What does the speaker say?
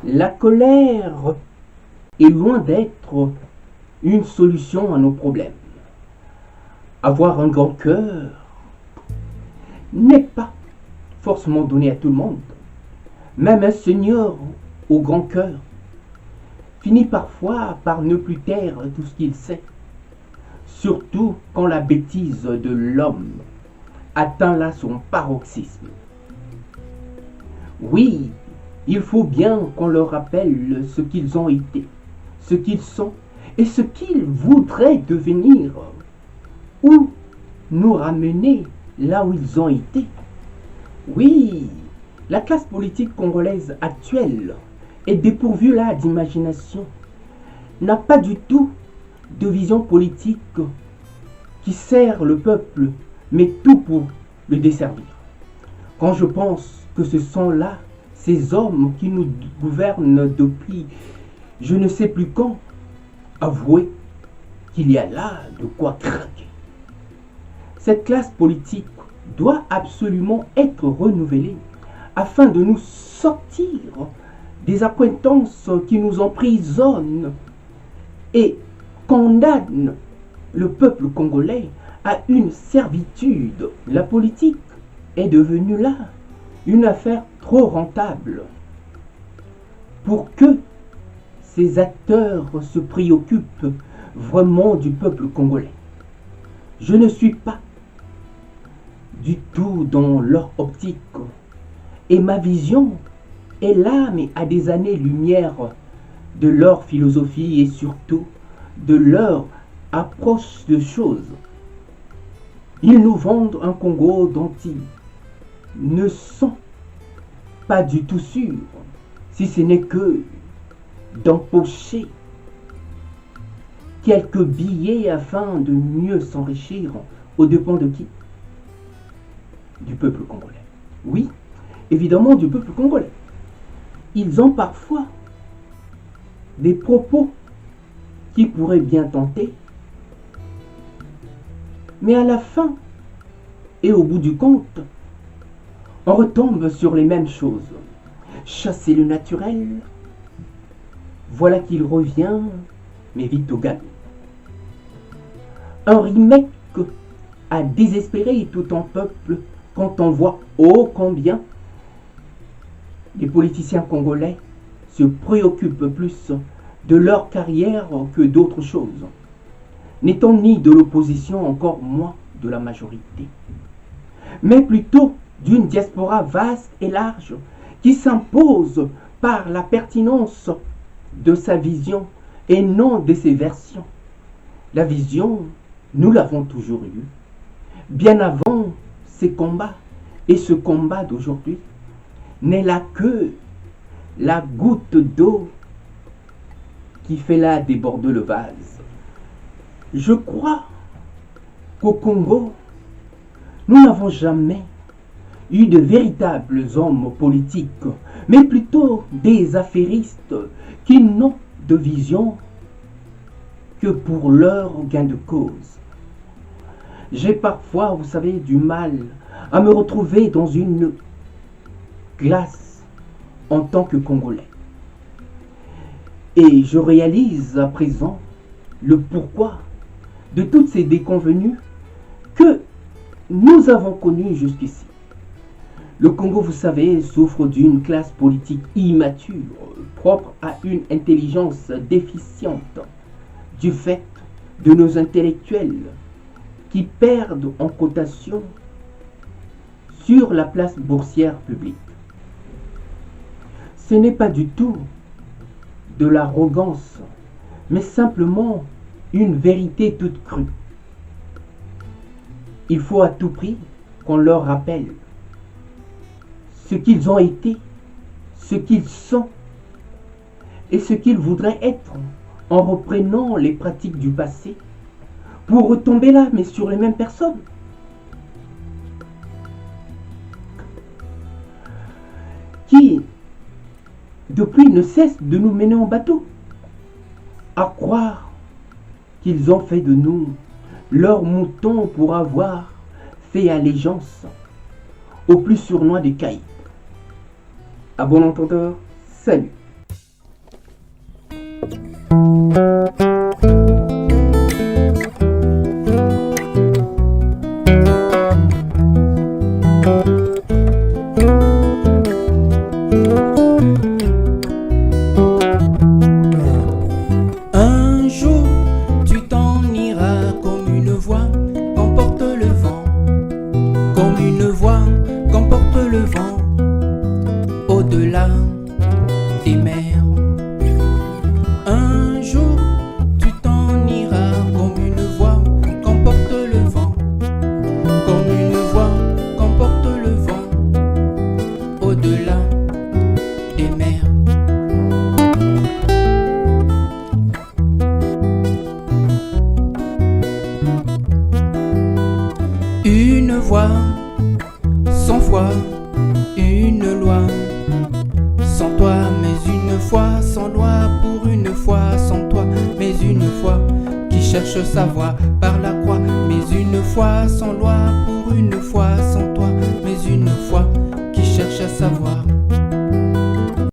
La colère est loin d'être une solution à nos problèmes. Avoir un grand cœur n'est pas forcément donné à tout le monde. Même un seigneur au grand cœur finit parfois par ne plus taire tout ce qu'il sait, surtout quand la bêtise de l'homme atteint là son paroxysme. Oui, il faut bien qu'on leur rappelle ce qu'ils ont été, ce qu'ils sont et ce qu'ils voudraient devenir, ou nous ramener là où ils ont été. Oui, la classe politique congolaise actuelle est dépourvue là d'imagination, n'a pas du tout de vision politique qui sert le peuple, mais tout pour le desservir. Quand je pense que ce sont là ces hommes qui nous gouvernent depuis je ne sais plus quand, avouez qu'il y a là de quoi craquer. Cette classe politique doit absolument être renouvelée afin de nous sortir des accointances qui nous emprisonnent et condamnent le peuple congolais à une servitude. La politique est devenue là une affaire trop rentable pour que ces acteurs se préoccupent vraiment du peuple congolais. Je ne suis pas du tout dans leur optique et ma vision est là, mais à des années-lumière de leur philosophie et surtout de leur approche de choses. Ils nous vendent un Congo dont ils ne sont pas du tout sûrs, si ce n'est que d'empocher quelques billets afin de mieux s'enrichir aux dépens de qui? Du peuple congolais. Oui, évidemment du peuple congolais. Ils ont parfois des propos qui pourraient bien tenter, mais à la fin et au bout du compte, on retombe sur les mêmes choses. Chasser le naturel, voilà qu'il revient, mais vite au galop. Un remake à désespérer tout un peuple quand on voit ô combien les politiciens congolais se préoccupent plus de leur carrière que d'autres choses, n'étant ni de l'opposition, encore moins de la majorité, mais plutôt d'une diaspora vaste et large qui s'impose par la pertinence de sa vision et non de ses versions. La vision, nous l'avons toujours eue, bien avant ces combats, et ce combat d'aujourd'hui n'est là que la goutte d'eau qui fait là déborder le vase. Je crois qu'au Congo, nous n'avons jamais eu de véritables hommes politiques, mais plutôt des affairistes qui n'ont de vision que pour leur gain de cause. J'ai parfois, vous savez, du mal à me retrouver dans une classe en tant que Congolais. Et je réalise à présent le pourquoi de toutes ces déconvenues que nous avons connues jusqu'ici. Le Congo, vous savez, souffre d'une classe politique immature, propre à une intelligence déficiente, du fait de nos intellectuels qui perdent en cotation sur la place boursière publique. Ce n'est pas du tout de l'arrogance, mais simplement une vérité toute crue. Il faut à tout prix qu'on leur rappelle ce qu'ils ont été, ce qu'ils sont et ce qu'ils voudraient être en reprenant les pratiques du passé pour retomber là, mais sur les mêmes personnes. Qui, depuis, ne cessent de nous mener en bateau, à croire qu'ils ont fait de nous leurs moutons pour avoir fait allégeance au plus sournois des caïds. À bon entendeur, salut. foi, sans foi, une loi. Sans toi, mais une foi, sans loi pour une fois, sans toi, mais une foi qui cherche sa voie par la croix, mais une foi, sans loi pour une fois, sans toi, mais une foi